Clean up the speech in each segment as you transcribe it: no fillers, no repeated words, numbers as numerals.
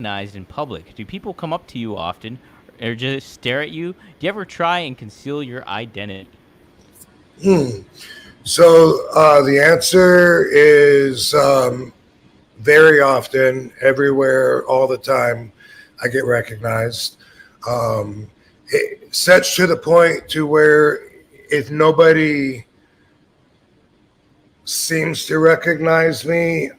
recognized in public? Do people come up to you often or just stare at you? Do you ever try and conceal your identity? So the answer is very often, everywhere, all the time. I get recognized. Such to the point to where if nobody seems to recognize me,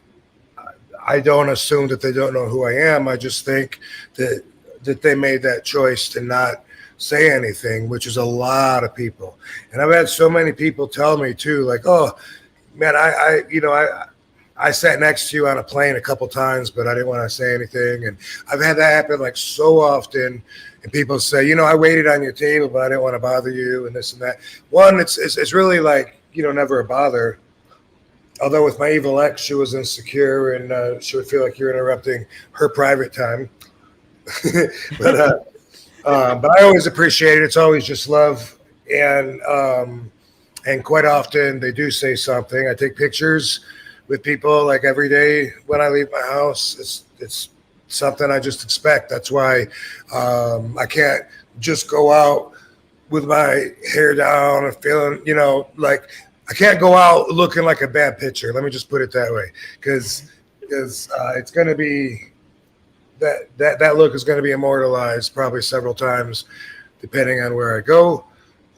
I don't assume that they don't know who I am. I just think that they made that choice to not say anything, which is a lot of people. And I've had so many people tell me too, like, "Oh, man, I sat next to you on a plane a couple times, but I didn't want to say anything." And I've had that happen like so often. And people say, "I waited on your table, but I didn't want to bother you," and this and that. One, it's really like never a bother. Although with my evil ex, she was insecure and she would feel like you're interrupting her private time. but but I always appreciate it. It's always just love, and quite often they do say something. I take pictures with people like every day when I leave my house. It's something I just expect. That's why I can't just go out with my hair down and feeling, like I can't go out looking like a bad picture. Let me just put it that way, because it's going to be that look is going to be immortalized probably several times, depending on where I go.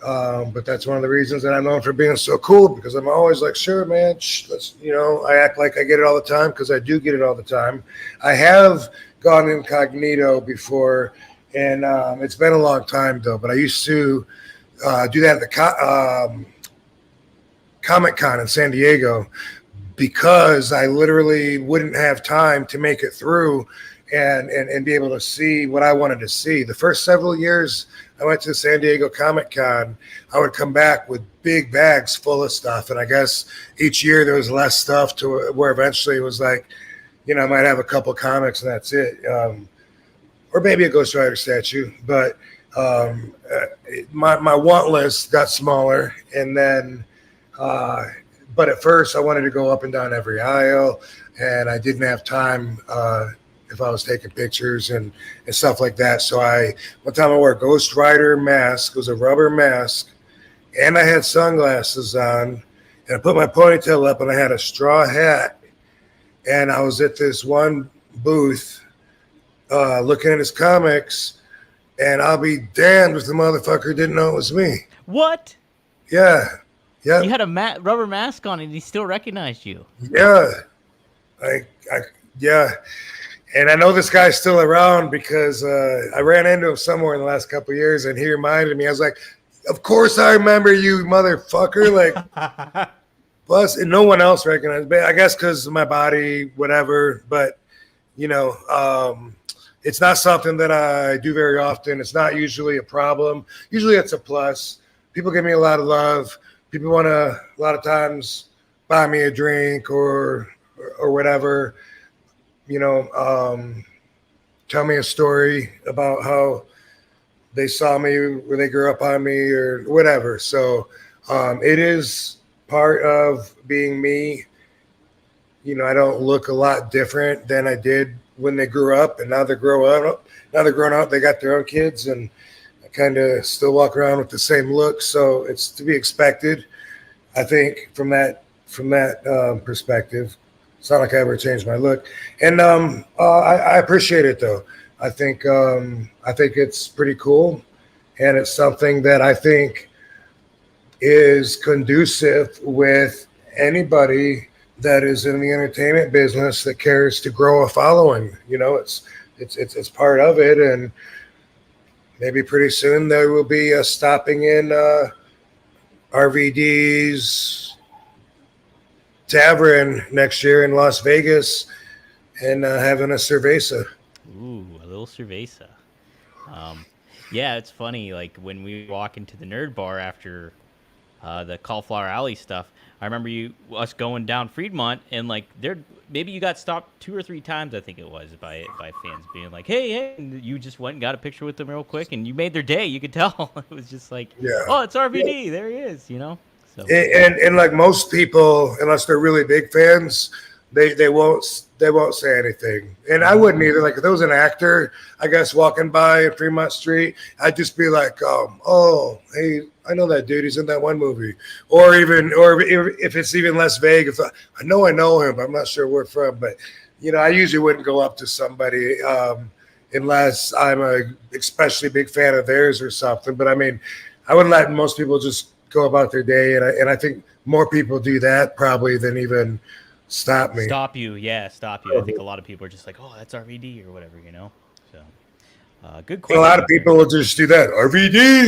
But that's one of the reasons that I'm known for being so cool, because I'm always like, sure, man, let's, I act like I get it all the time, because I do get it all the time. I have gone incognito before, and it's been a long time though. But I used to do that at the Comic Con in San Diego, because I literally wouldn't have time to make it through and be able to see what I wanted to see. The first several years I went to San Diego Comic Con, I would come back with big bags full of stuff. And I guess each year there was less stuff to where eventually it was like, I might have a couple comics and that's it. Or maybe a Ghost Rider statue. But my want list got smaller. And then, but at first I wanted to go up and down every aisle, and I didn't have time if I was taking pictures and stuff like that. So one time I wore a Ghost Rider mask. It was a rubber mask, and I had sunglasses on, and I put my ponytail up, and I had a straw hat, and I was at this one booth looking at his comics, and I'll be damned if the motherfucker didn't know it was me. What? Yeah. Yeah. You had a rubber mask on and he still recognized you. Yeah. Yeah. And I know this guy's still around because I ran into him somewhere in the last couple of years, and he reminded me. I was like, "Of course I remember you, motherfucker!" Like, plus, and no one else recognized me. I guess because of my body, whatever. But it's not something that I do very often. It's not usually a problem. Usually, it's a plus. People give me a lot of love. People want to a lot of times buy me a drink or whatever. Tell me a story about how they saw me or they grew up on me or whatever. So it is part of being me. I don't look a lot different than I did when they grew up, and now they're growing up. Now they're grown up. They got their own kids, and I kind of still walk around with the same look. So it's to be expected, I think, from that perspective. It's not like I ever changed my look, and I appreciate it though. I think it's pretty cool, and it's something that I think is conducive with anybody that is in the entertainment business that cares to grow a following. It's part of it, and maybe pretty soon there will be stopping in RVD's tavern next year in Las Vegas and having a cerveza. Ooh, a little cerveza. Yeah, it's funny. Like when we walk into the nerd bar after the Cauliflower Alley stuff, I remember us going down Fremont, and like maybe you got stopped 2 or 3 times, I think it was, by fans being like, hey, and you just went and got a picture with them real quick, and you made their day. You could tell. It was just like, Yeah. oh, it's RVD. Yeah. There he is. So And like most people, unless they're really big fans, they won't say anything, and I wouldn't either. Like if there was an actor, I guess walking by in Fremont Street, I'd just be like, oh, hey, I know that dude. He's in that one movie, or if it's even less vague, if I know him, but I'm not sure where from. But I usually wouldn't go up to somebody unless I'm a especially big fan of theirs or something. But I mean, I wouldn't let most people just go about their day, and I think more people do that probably than even stop me. Stop you. Yeah, stop you. I think a lot of people are just like, oh, that's RVD or whatever, So, good A lot of question. people will just do that. RVD.